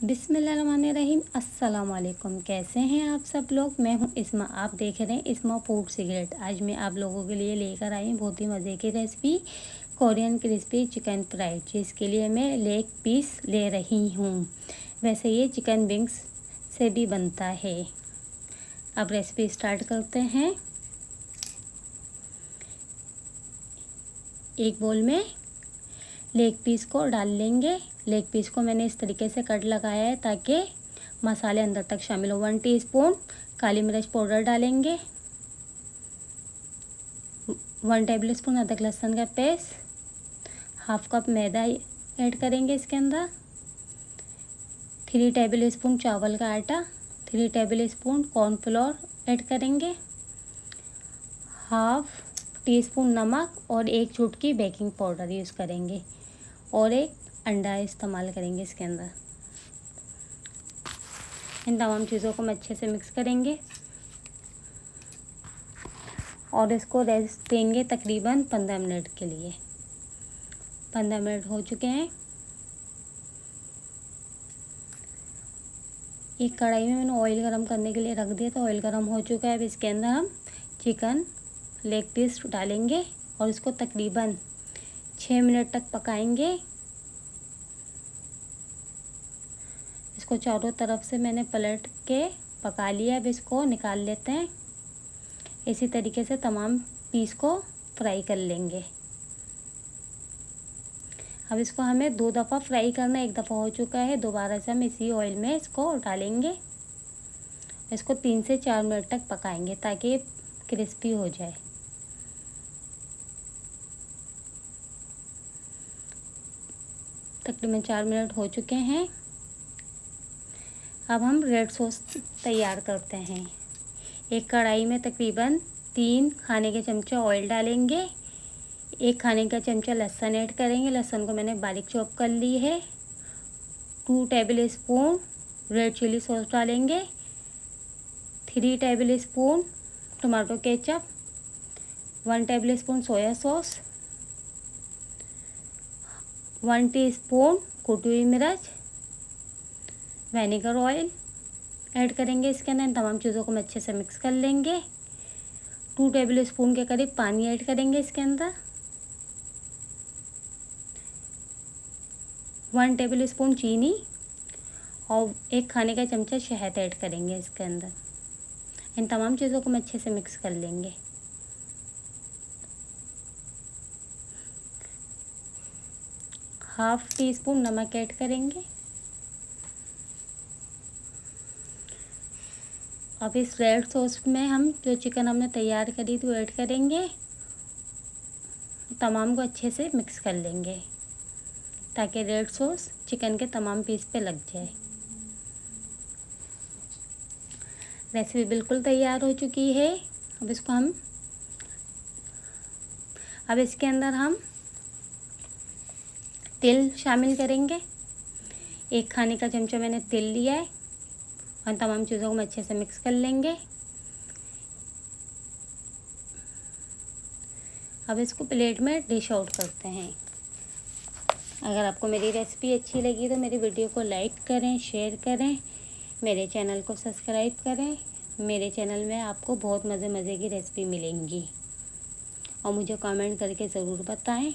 बिस्मिल्लाहिर्रहमानिर्रहीम। अस्सलाम वालेकुम। कैसे हैं आप सब लोग। मैं हूं इस्मा, आप देख रहे हैं इस्मा फूड सिगरेट। आज मैं आप लोगों के लिए लेकर आई हूं बहुत ही मज़े की recipe, Korean crispy chicken fried, जिसके लिए मैं लेग पीस ले रही हूं। वैसे ये चिकन विंग्स से भी बनता है। अब रेसिपी स्टार्ट करते हैं। एक बोल में लेग पीस को डाल लेंगे। लेग पीस को मैंने इस तरीके से कट लगाया है ताकि मसाले अंदर तक शामिल हो। 1 टीस्पून काली मिर्च पाउडर डालेंगे। 1 टेबल स्पून अदरक लहसुन का पेस्ट। हाफ कप मैदा ऐड करेंगे इसके अंदर। 3 टेबल स्पून चावल का आटा। 3 टेबल स्पून कॉर्नफ्लोर ऐड करेंगे। हाफ टी स्पून नमक और 1 चुटकी बेकिंग पाउडर यूज़ करेंगे और 1 अंडा इस्तेमाल करेंगे इसके अंदर। इन तमाम चीज़ों को हम अच्छे से मिक्स करेंगे और इसको रेस्ट देंगे तकरीबन 15 मिनट के लिए। 15 मिनट हो चुके हैं। एक कढ़ाई में मैंने ऑयल गरम करने के लिए रख दिया, तो ऑयल गरम हो चुका है। अब इसके अंदर हम चिकन लेग पीस डालेंगे और इसको तकरीबन 6 मिनट तक पकाएंगे। इसको चारों तरफ से मैंने पलट के पका लिया। अब इसको निकाल लेते हैं। इसी तरीके से तमाम पीस को फ्राई कर लेंगे। अब इसको हमें 2 दफ़ा फ्राई करना, 1 दफ़ा हो चुका है। दोबारा से हम इसी ऑयल में इसको डालेंगे। इसको 3 से 4 मिनट तक पकाएंगे ताकि क्रिस्पी हो जाए। तकरीबन 4 मिनट हो चुके हैं। अब हम रेड सॉस तैयार करते हैं। एक कढ़ाई में तकरीबन 3 खाने के चमचे ऑयल डालेंगे। 1 खाने का चमचा लहसुन ऐड करेंगे। लहसुन को मैंने बारीक चॉप कर ली है। 2 tablespoon red chilli sauce डालेंगे। 3 tablespoon tomato ketchup. 1 tablespoon soya sauce. 1 teaspoon कुटी हुई मिर्च। विनेगर ऑयल ऐड करेंगे इसके अंदर। इन तमाम चीज़ों को हम अच्छे से मिक्स कर लेंगे। 2 टेबल स्पून के करीब पानी ऐड करेंगे इसके अंदर। 1 टेबल स्पून चीनी और 1 खाने का चमचा शहद ऐड करेंगे इसके अंदर। इन तमाम चीज़ों को हम अच्छे से मिक्स कर लेंगे। हाफ टी स्पून नमक ऐड करेंगे। अब इस रेड सॉस में हम जो चिकन हमने तैयार करी थी वो ऐड करेंगे। तमाम को अच्छे से मिक्स कर लेंगे ताकि रेड सॉस चिकन के तमाम पीस पे लग जाए। रेसिपी बिल्कुल तैयार हो चुकी है। अब इसके अंदर हम तेल शामिल करेंगे। 1 खाने का चमचा मैंने तेल लिया है और तमाम चीज़ों को हम अच्छे से मिक्स कर लेंगे। अब इसको प्लेट में डिश आउट करते हैं। अगर आपको मेरी रेसिपी अच्छी लगी तो मेरी वीडियो को लाइक करें, शेयर करें, मेरे चैनल को सब्सक्राइब करें। मेरे चैनल में आपको बहुत मज़े की रेसिपी मिलेंगी और मुझे कमेंट करके ज़रूर बताएं।